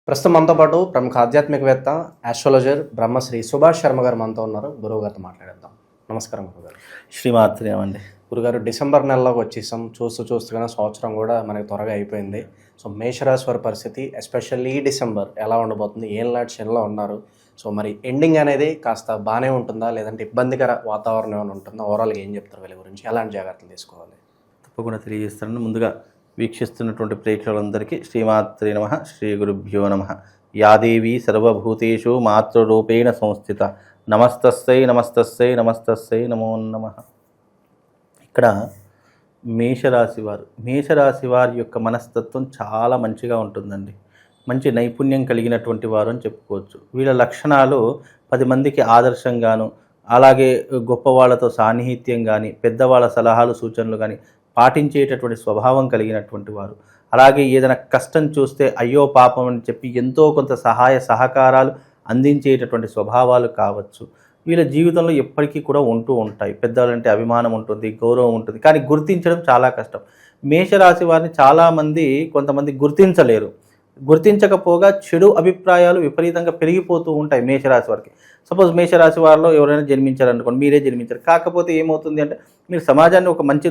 ప్రస్తుతం మనతో పాటు ప్రముఖ ఆధ్యాత్మికవేత్త ఆస్ట్రాలజర్ బ్రహ్మశ్రీ సుభాష్ శర్మ గారు మనతో ఉన్నారు. గురువు గారితో మాట్లాడేద్దాం. నమస్కారం గురుగారు. శ్రీమాత్రేమండి. గురుగారు, డిసెంబర్ నెలలోకి వచ్చేసాం. చూస్తూనే సంవత్సరం కూడా మనకి త్వరగా అయిపోయింది. సో మేషరాశి వారి పరిస్థితి ఎస్పెషల్లీ ఈ డిసెంబర్ ఎలా ఉండబోతుంది? ఏం లాంటి శనిలో ఉన్నారు? సో మరి ఎండింగ్ అనేది కాస్త బాగానే ఉంటుందా, లేదంటే ఇబ్బందికర వాతావరణం ఏమైనా ఉంటుందా? ఓవరాల్గా ఏం చెప్తారు వీళ్ళ గురించి? ఎలాంటి జాగ్రత్తలు తీసుకోవాలి? తప్పకుండా తెలియజేస్తాను. ముందుగా వీక్షిస్తున్నటువంటి ప్రేక్షకులందరికీ శ్రీమాత్రే నమః, శ్రీ గురుభ్యో నమః. యాదేవి సర్వభూతేషు మాతృరూపేణ సంస్థిత నమస్తస్సై నమస్తస్సై నమస్తస్సై నమో నమః. ఇక్కడ మేషరాశి వారి యొక్క మనస్తత్వం చాలా మంచిగా ఉంటుందండి. మంచి నైపుణ్యం కలిగినటువంటి వారు అని చెప్పుకోవచ్చు. వీళ్ళ లక్షణాలు 10 మందికి ఆదర్శంగాను, అలాగే గొప్ప వాళ్ళతో సాన్నిహిత్యం కానీ, పెద్దవాళ్ళ సలహాలు సూచనలు కానీ పాటించేటటువంటి స్వభావం కలిగినటువంటి వారు. అలాగే ఏదైనా కష్టం చూస్తే అయ్యో పాపం అని చెప్పి ఎంతో కొంత సహాయ సహకారాలు అందించేటటువంటి స్వభావాలు కావచ్చు. వీళ్ళ జీవితంలో ఎప్పటికీ కూడా ఉంటూ ఉంటాయి. పెద్దవాళ్ళంటే అభిమానం ఉంటుంది, గౌరవం ఉంటుంది, కానీ గుర్తించడం చాలా కష్టం. మేషరాశి వారిని కొంతమంది గుర్తించకపోగా చెడు అభిప్రాయాలు విపరీతంగా పెరిగిపోతూ ఉంటాయి మేషరాశి వారికి. సపోజ్ మేషరాశి వారిలో ఎవరైనా జన్మించారనుకోండి, మీరే జన్మించారు. కాకపోతే ఏమవుతుంది అంటే మీరు సమాజాన్ని ఒక మంచి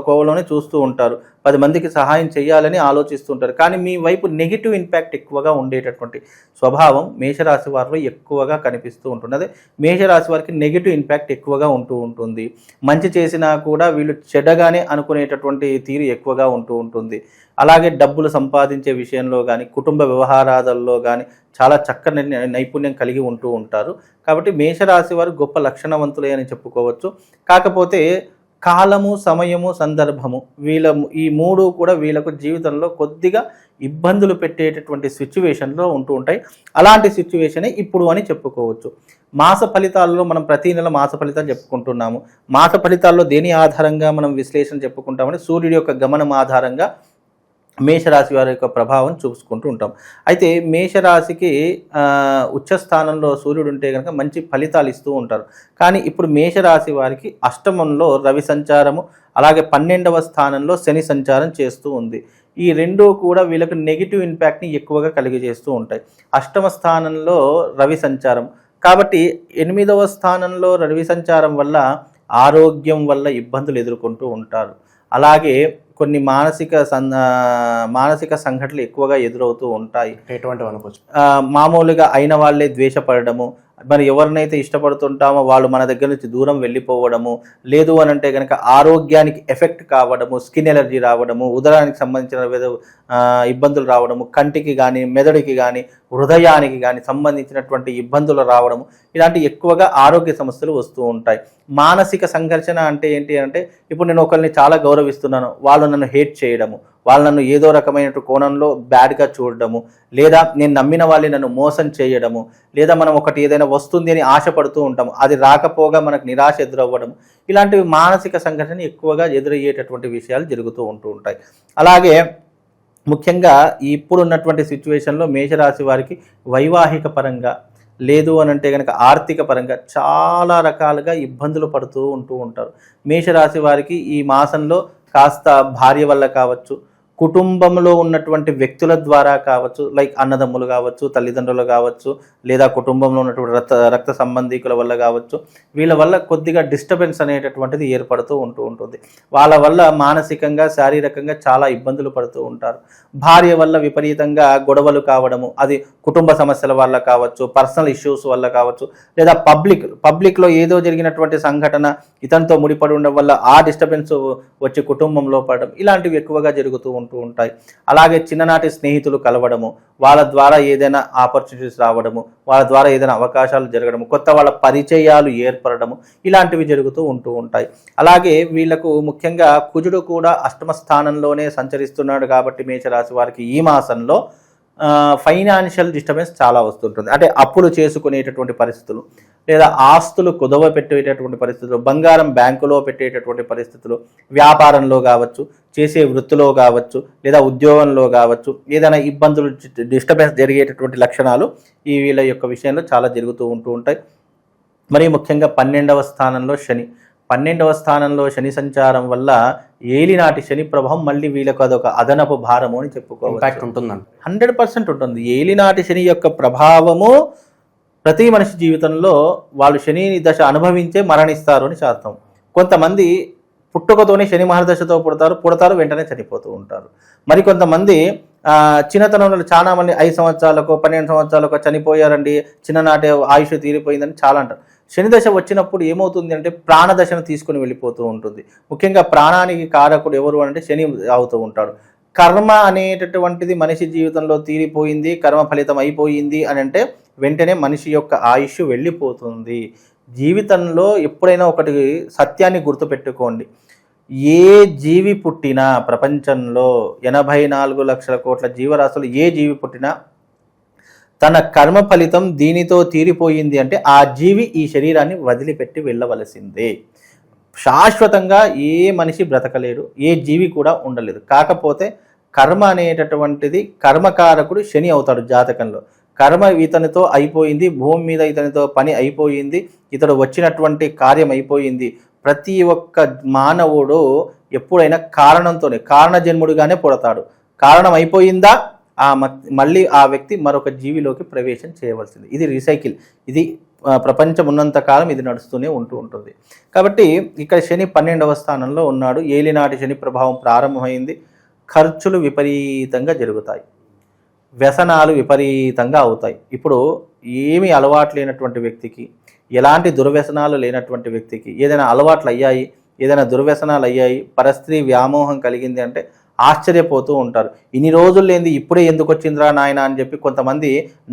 కోవలోనే చూస్తూ ఉంటారు, 10 మందికి సహాయం చేయాలని ఆలోచిస్తూ ఉంటారు. కానీ మీ వైపు నెగిటివ్ ఇంపాక్ట్ ఎక్కువగా ఉండేటటువంటి స్వభావం మేషరాశి వారిలో ఎక్కువగా కనిపిస్తూ ఉంటుంది. అదే మేషరాశి వారికి నెగిటివ్ ఇంపాక్ట్ ఎక్కువగా ఉంటూ ఉంటుంది. మంచి చేసినా కూడా వీళ్ళు చెడ్డగానే అనుకునేటటువంటి తీరు ఎక్కువగా ఉంటూ ఉంటుంది. అలాగే డబ్బులు సంపాదించే విషయంలో కానీ, కుటుంబ వ్యవహారాలలో కానీ చాలా చక్కని నైపుణ్యం కలిగి ఉంటూ ఉంటారు. కాబట్టి మేషరాశి వారు గొప్ప లక్షణవంతులే అని చెప్పుకోవచ్చు. కాకపోతే కాలము, సమయము, సందర్భము ఈ 3 కూడా వీళ్ళకు జీవితంలో కొద్దిగా ఇబ్బందులు పెట్టేటటువంటి సిచ్యువేషన్లో ఉంటూ ఉంటాయి. అలాంటి సిచ్యువేషనే ఇప్పుడు అని చెప్పుకోవచ్చు. మాస ఫలితాల్లో మనం ప్రతి నెల మాస ఫలితాలు చెప్పుకుంటున్నాము. మాస ఫలితాల్లో దేని ఆధారంగా మనం విశ్లేషణ చెప్పుకుంటామంటే సూర్యుడి యొక్క గమనం ఆధారంగా మేషరాశి వారి యొక్క ప్రభావం చూసుకుంటూ ఉంటాం. అయితే మేషరాశికి ఉచ్చస్థానంలో సూర్యుడు ఉంటే కనుక మంచి ఫలితాలు ఇస్తూ ఉంటారు. కానీ ఇప్పుడు మేషరాశి వారికి అష్టమంలో రవి సంచారము, అలాగే 12వ స్థానంలో శని సంచారం చేస్తూ ఉంది. ఈ 2 కూడా వీళ్ళకి నెగిటివ్ ఇంపాక్ట్ని ఎక్కువగా కలిగజేస్తూ ఉంటాయి. అష్టమ స్థానంలో రవి సంచారం కాబట్టి 8వ స్థానంలో రవి సంచారం వల్ల ఆరోగ్యం వల్ల ఇబ్బందులు ఎదుర్కొంటూ ఉంటారు. అలాగే కొన్ని మానసిక సంఘటనలు ఎక్కువగా ఎదురవుతూ ఉంటాయి. ఎటువంటివి అనుకోవచ్చు? మామూలుగా అయిన వాళ్ళే ద్వేషపడము, మరి ఎవరినైతే ఇష్టపడుతుంటామో వాళ్ళు మన దగ్గర నుంచి దూరం వెళ్ళిపోవడము, లేదు అని అంటే కనుక ఆరోగ్యానికి ఎఫెక్ట్ కావడము, స్కిన్ ఎలర్జీ రావడము, ఉదరానికి సంబంధించిన ఇబ్బందులు రావడము, కంటికి కానీ, మెదడుకి కానీ, హృదయానికి కానీ సంబంధించినటువంటి ఇబ్బందులు రావడము, ఇలాంటి ఎక్కువగా ఆరోగ్య సమస్యలు వస్తూ ఉంటాయి. మానసిక సంఘర్షణ అంటే ఏంటి అంటే ఇప్పుడు నేను ఒకరిని చాలా గౌరవిస్తున్నాను, వాళ్ళు నన్ను హేట్ చేయడము, వాళ్ళు నన్ను ఏదో రకమైన కోణంలో బ్యాడ్గా చూడడము, లేదా నేను నమ్మిన వాళ్ళని నన్ను మోసం చేయడము, లేదా మనం ఒకటి ఏదైనా వస్తుంది అని ఆశపడుతూ ఉంటాము, అది రాకపోగా మనకు నిరాశ ఎదురవ్వడము, ఇలాంటివి మానసిక సంఘటన ఎక్కువగా ఎదురయ్యేటటువంటి విషయాలు జరుగుతూ ఉంటాయి. అలాగే ముఖ్యంగా ఇప్పుడున్నటువంటి సిచ్యువేషన్లో మేషరాశి వారికి వైవాహిక పరంగా, లేదు అని అంటే కనుక ఆర్థిక పరంగా చాలా రకాలుగా ఇబ్బందులు పడుతూ ఉంటారు. మేషరాశి వారికి ఈ మాసంలో కాస్త భార్య వల్ల కావచ్చు, కుటుంబంలో ఉన్నటువంటి వ్యక్తుల ద్వారా కావచ్చు, లైక్ అన్నదమ్ములు కావచ్చు, తల్లిదండ్రులు కావచ్చు, లేదా కుటుంబంలో ఉన్నటువంటి రక్త సంబంధికుల వల్ల కావచ్చు, వీళ్ళ వల్ల కొద్దిగా డిస్టర్బెన్స్ అనేటటువంటిది ఏర్పడుతూ ఉంటుంది. వాళ్ళ వల్ల మానసికంగా, శారీరకంగా చాలా ఇబ్బందులు పడుతూ ఉంటారు. భార్య వల్ల విపరీతంగా గొడవలు కావడము, అది కుటుంబ సమస్యల వల్ల కావచ్చు, పర్సనల్ ఇష్యూస్ వల్ల కావచ్చు, లేదా పబ్లిక్లో ఏదో జరిగినటువంటి సంఘటన ఇతనితో ముడిపడి ఉండడం వల్ల ఆ డిస్టర్బెన్స్ వచ్చి కుటుంబంలో పడడం, ఇలాంటివి ఎక్కువగా జరుగుతూ ఉంటాయి. అలాగే చిన్ననాటి స్నేహితులు కలవడము, వాళ్ళ ద్వారా ఏదైనా ఆపర్చునిటీస్ రావడము, వాళ్ళ ద్వారా ఏదైనా అవకాశాలు జరగడము, కొత్త వాళ్ళ పరిచయాలు ఏర్పడము, ఇలాంటివి జరుగుతూ ఉంటాయి. అలాగే వీళ్లకు ముఖ్యంగా కుజుడు కూడా అష్టమ స్థానంలోనే సంచరిస్తున్నాడు కాబట్టి మేషరాశి వారికి ఈ మాసంలో ఫైనాన్షియల్ డిస్టర్బెన్స్ చాలా వస్తుంటుంది. అంటే అప్పులు చేసుకునేటటువంటి పరిస్థితులు, లేదా ఆస్తులు కుదవ పెట్టేటటువంటి పరిస్థితులు, బంగారం బ్యాంకులో పెట్టేటటువంటి పరిస్థితులు, వ్యాపారంలో కావచ్చు, చేసే వృత్తిలో కావచ్చు, లేదా ఉద్యోగంలో కావచ్చు, ఏదైనా ఇబ్బందులు డిస్టర్బెన్స్ జరిగేటటువంటి లక్షణాలు ఈ వీళ్ళ యొక్క విషయంలో చాలా జరుగుతూ ఉంటాయి. మరి ముఖ్యంగా 12వ స్థానంలో శని, 12వ స్థానంలో శని సంచారం వల్ల ఏలినాటి శని ప్రభావం మళ్ళీ వీళ్ళకు అదొక అదనపు భారము అని చెప్పుకోవచ్చు. ఇంపాక్ట్ ఉంటుందండి. 100% ఉంటుంది. ఏలినాటి శని యొక్క ప్రభావము ప్రతి మనిషి జీవితంలో వాళ్ళు శని దశ అనుభవించే మరణిస్తారు అని శాస్త్రం. కొంతమంది పుట్టుకతోనే శని మహర్దశతో పుడతారు వెంటనే చనిపోతూ ఉంటారు. మరి కొంతమంది చిన్నతనంలో చాలా మంది 5 సంవత్సరాలకో 12 సంవత్సరాలకో చనిపోయారండి, చిన్ననాటి ఆయుష్ తీరిపోయిందని చాలా అంటారు. శని దశ వచ్చినప్పుడు ఏమవుతుంది అంటే ప్రాణదశను తీసుకుని వెళ్ళిపోతూ ఉంటుంది. ముఖ్యంగా ప్రాణానికి కారకుడు ఎవరు అంటే శని అవుతూ ఉంటాడు. కర్మ అనేటటువంటిది మనిషి జీవితంలో తీరిపోయింది, కర్మ ఫలితం అయిపోయింది అని అంటే వెంటనే మనిషి యొక్క ఆయుష్ వెళ్ళిపోతుంది. జీవితంలో ఎప్పుడైనా ఒకటి సత్యాన్ని గుర్తుపెట్టుకోండి, ఏ జీవి పుట్టినా ప్రపంచంలో 84 లక్షల కోట్ల జీవరాశులు ఏ జీవి పుట్టినా తన కర్మ ఫలితం దీనితో తీరిపోయింది అంటే ఆ జీవి ఈ శరీరాన్ని వదిలిపెట్టి వెళ్ళవలసిందే. శాశ్వతంగా ఏ మనిషి బ్రతకలేడు, ఏ జీవి కూడా ఉండలేదు. కాకపోతే కర్మ అనేటటువంటిది కర్మకారకుడు శని అవుతాడు జాతకంలో. కర్మ ఇతనితో అయిపోయింది, భూమి మీద ఇతనితో పని అయిపోయింది, ఇతడు వచ్చినటువంటి కార్యం అయిపోయింది. ప్రతి ఒక్క మానవుడు ఎప్పుడైనా కారణంతోనే కారణజన్ముడిగానే పుడతాడు. కారణం అయిపోయిందా మళ్ళీ ఆ వ్యక్తి మరొక జీవిలోకి ప్రవేశం చేయవలసింది. ఇది రీసైకిల్. ఇది ప్రపంచం ఉన్నంత కాలం ఇది నడుస్తూనే ఉంటుంది. కాబట్టి ఇక్కడ శని 12వ స్థానంలో ఉన్నాడు. ఏలినాటి శని ప్రభావం ప్రారంభమైంది. ఖర్చులు విపరీతంగా జరుగుతాయి, వ్యసనాలు విపరీతంగా అవుతాయి. ఇప్పుడు ఏమీ అలవాటు లేనటువంటి వ్యక్తికి, ఎలాంటి దుర్వ్యసనాలు లేనటువంటి వ్యక్తికి ఏదైనా అలవాట్లు అయ్యాయి, ఏదైనా దుర్వ్యసనాలు అయ్యాయి, పరస్త్రీ వ్యామోహం కలిగింది అంటే ఆశ్చర్యపోతూ ఉంటారు. ఇన్ని రోజులు లేనిది ఇప్పుడే ఎందుకు వచ్చిందిరా నాయన అని చెప్పి కొంతమంది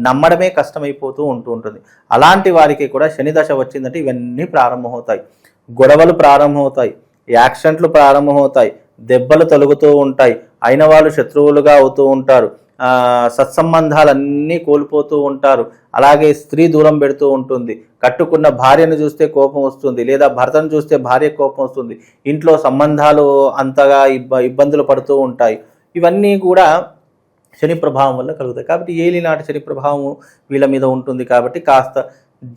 నమ్మడమే కష్టమైపోతూ ఉంటుంది. అలాంటి వారికి కూడా శని దశ వచ్చిందంటే ఇవన్నీ ప్రారంభమవుతాయి. గొడవలు ప్రారంభమవుతాయి, యాక్సిడెంట్లు ప్రారంభమవుతాయి, దెబ్బలు తొలుగుతూ ఉంటాయి, అయిన వాళ్ళు శత్రువులుగా అవుతూ ఉంటారు, సత్సంబంధాలన్నీ కోల్పోతూ ఉంటారు. అలాగే స్త్రీ దూరం పెడుతూ ఉంటుంది, కట్టుకున్న భార్యను చూస్తే కోపం వస్తుంది, లేదా భర్తను చూస్తే భార్య కోపం వస్తుంది, ఇంట్లో సంబంధాలు అంతగా ఇబ్బందులు పడుతూ ఉంటాయి. ఇవన్నీ కూడా శని ప్రభావం వల్ల కలుగుతాయి. కాబట్టి ఏలినాటి శని ప్రభావం వీళ్ళ మీద ఉంటుంది. కాబట్టి కాస్త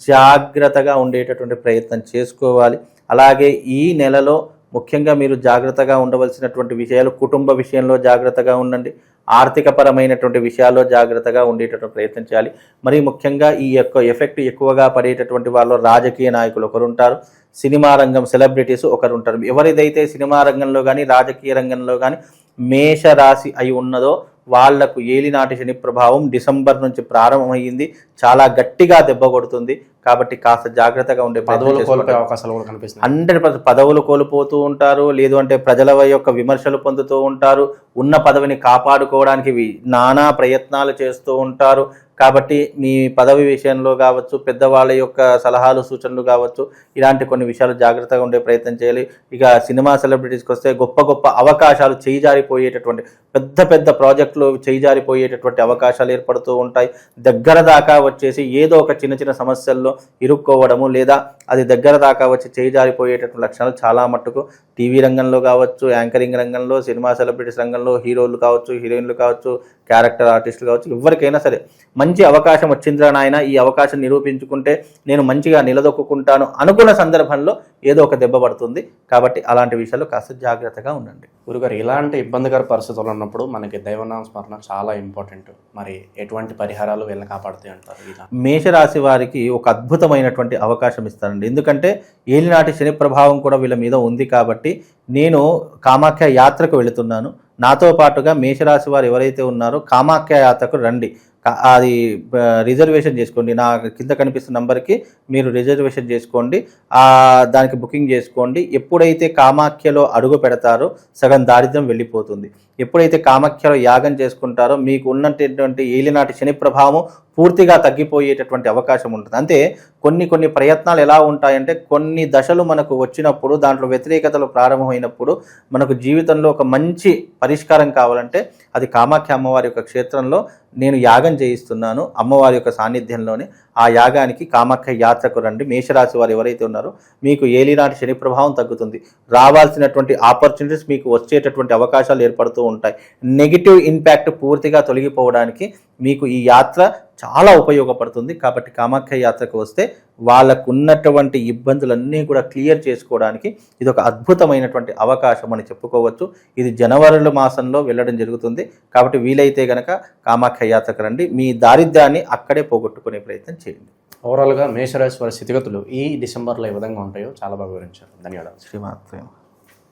జాగ్రత్తగా ఉండేటటువంటి ప్రయత్నం చేసుకోవాలి. అలాగే ఈ నెలలో ముఖ్యంగా మీరు జాగ్రత్తగా ఉండవలసినటువంటి విషయాలు, కుటుంబ విషయంలో జాగ్రత్తగా ఉండండి, ఆర్థికపరమైనటువంటి విషయాల్లో జాగ్రత్తగా ఉండేటటువంటి ప్రయత్నం చేయాలి. మరి ముఖ్యంగా ఈ యొక్క ఎఫెక్ట్ ఎక్కువగా పడేటటువంటి వాళ్ళు రాజకీయ నాయకులు ఒకరు ఉంటారు, సినిమా రంగం సెలబ్రిటీస్ ఒకరు ఉంటారు. ఎవరిదైతే సినిమా రంగంలో కానీ రాజకీయ రంగంలో కానీ మేషరాశి అయి ఉన్నదో వాళ్లకు ఏలినాటి శని ప్రభావం డిసెంబర్ నుంచి ప్రారంభమైంది. చాలా గట్టిగా దెబ్బ కొడుతుంది. కాబట్టి కాస్త జాగ్రత్తగా ఉండే పదవులు కోల్పోయే అవకాశాలు కూడా కనిపిస్తాయి. 100% పదవులు కోల్పోతూ ఉంటారు, లేదు అంటే ప్రజల యొక్క విమర్శలు పొందుతూ ఉంటారు, ఉన్న పదవిని కాపాడుకోవడానికి నానా ప్రయత్నాలు చేస్తూ ఉంటారు. కాబట్టి మీ పదవి విషయంలో కావచ్చు, పెద్దవాళ్ళ యొక్క సలహాలు సూచనలు కావచ్చు, ఇలాంటి కొన్ని విషయాలు జాగ్రత్తగా ఉండే ప్రయత్నం చేయాలి. ఇక సినిమా సెలబ్రిటీస్కి వస్తే గొప్ప గొప్ప అవకాశాలు చేయిజారిపోయేటటువంటి పెద్ద పెద్ద ప్రాజెక్టులు చేయిజారిపోయేటటువంటి అవకాశాలు ఏర్పడుతూ ఉంటాయి. దగ్గర దాకా వచ్చేసి ఏదో ఒక చిన్న చిన్న సమస్యల్లో ఇరుక్కోవడము, లేదా అది దగ్గర దాకా వచ్చి చేయిజారిపోయేటటువంటి లక్షణాలు చాలా మట్టుకు టీవీ రంగంలో కావచ్చు, యాంకరింగ్ రంగంలో, సినిమా సెలబ్రిటీస్ రంగంలో, హీరోలు కావచ్చు, హీరోయిన్లు కావచ్చు, క్యారెక్టర్ ఆర్టిస్టులు కావచ్చు, ఎవరికైనా సరే మంచి అవకాశం వచ్చిందిరా నాయన, ఈ అవకాశం నిరూపించుకుంటే నేను మంచిగా నిలదొక్కుంటాను అనుకున్న సందర్భంలో ఏదో ఒక దెబ్బ పడుతుంది. కాబట్టి అలాంటి విషయాలు కాస్త జాగ్రత్తగా ఉండండి. గురుగారు, ఇలాంటి ఇబ్బందికర పరిస్థితులు ఉన్నప్పుడు మనకి దైవనామ స్మరణ చాలా ఇంపార్టెంట్. మరి ఎటువంటి పరిహారాలు వీళ్ళని కాపాడుతాయి అంటారు? మేషరాశి వారికి ఒక అద్భుతమైనటువంటి అవకాశం ఇస్తానండి. ఎందుకంటే ఏలినాటి శని ప్రభావం కూడా వీళ్ళ మీద ఉంది. కాబట్టి నేను కామాఖ్య యాత్రకు వెళుతున్నాను. నాతో పాటుగా మేషరాశి వారు ఎవరైతే ఉన్నారో కామాఖ్య యాత్రకు రండి. అది రిజర్వేషన్ చేసుకోండి. నా కింద కనిపిస్తున్న నంబర్కి మీరు రిజర్వేషన్ చేసుకోండి, దానికి బుకింగ్ చేసుకోండి. ఎప్పుడైతే కామాఖ్యలో అడుగు పెడతారో సగం దారిద్ర్యం వెళ్ళిపోతుంది. ఎప్పుడైతే కామాఖ్యలో యాగం చేసుకుంటారో మీకు ఉన్నటువంటి ఏలినాటి శని ప్రభావం పూర్తిగా తగ్గిపోయేటటువంటి అవకాశం ఉంటుంది. అంటే కొన్ని ప్రయత్నాలు ఎలా ఉంటాయంటే, కొన్ని దశలు మనకు వచ్చినప్పుడు, దాంట్లో వ్యతిరేకతలు ప్రారంభమైనప్పుడు మనకు జీవితంలో ఒక మంచి పరిష్కారం కావాలంటే అది కామాఖ్య అమ్మవారి యొక్క క్షేత్రంలో నేను యాగం చేయిస్తున్నాను అమ్మవారి యొక్క సాన్నిధ్యంలోనే. ఆ యాగానికి కామాఖ్య యాత్రకు రండి. మేషరాశి వారు ఎవరైతే ఉన్నారో మీకు ఏలినాటి శని ప్రభావం తగ్గుతుంది. రావాల్సినటువంటి ఆపర్చునిటీస్ మీకు వచ్చేటటువంటి అవకాశాలు ఏర్పడుతూ ఉంటాయి. నెగిటివ్ ఇంపాక్ట్ పూర్తిగా తొలగిపోవడానికి మీకు ఈ యాత్ర చాలా ఉపయోగపడుతుంది. కాబట్టి కామాఖ్య యాత్రకు వస్తే వాళ్ళకు ఉన్నటువంటి ఇబ్బందులన్నీ కూడా క్లియర్ చేసుకోవడానికి ఇది ఒక అద్భుతమైనటువంటి అవకాశం అని చెప్పుకోవచ్చు. ఇది జనవరి మాసంలో వెళ్ళడం జరుగుతుంది. కాబట్టి వీలైతే గనక కామాఖ్య యాత్రకు రండి, మీ దారిద్ర్యాన్ని అక్కడే పోగొట్టుకునే ప్రయత్నం చేయండి. ఓవరాల్గా మేషరాశి వారి స్థితిగతులు ఈ డిసెంబర్లో ఏ విధంగా ఉంటాయో చాలా బాగా వివరించారు. ధన్యవాదాలు. శ్రీమాత్రే.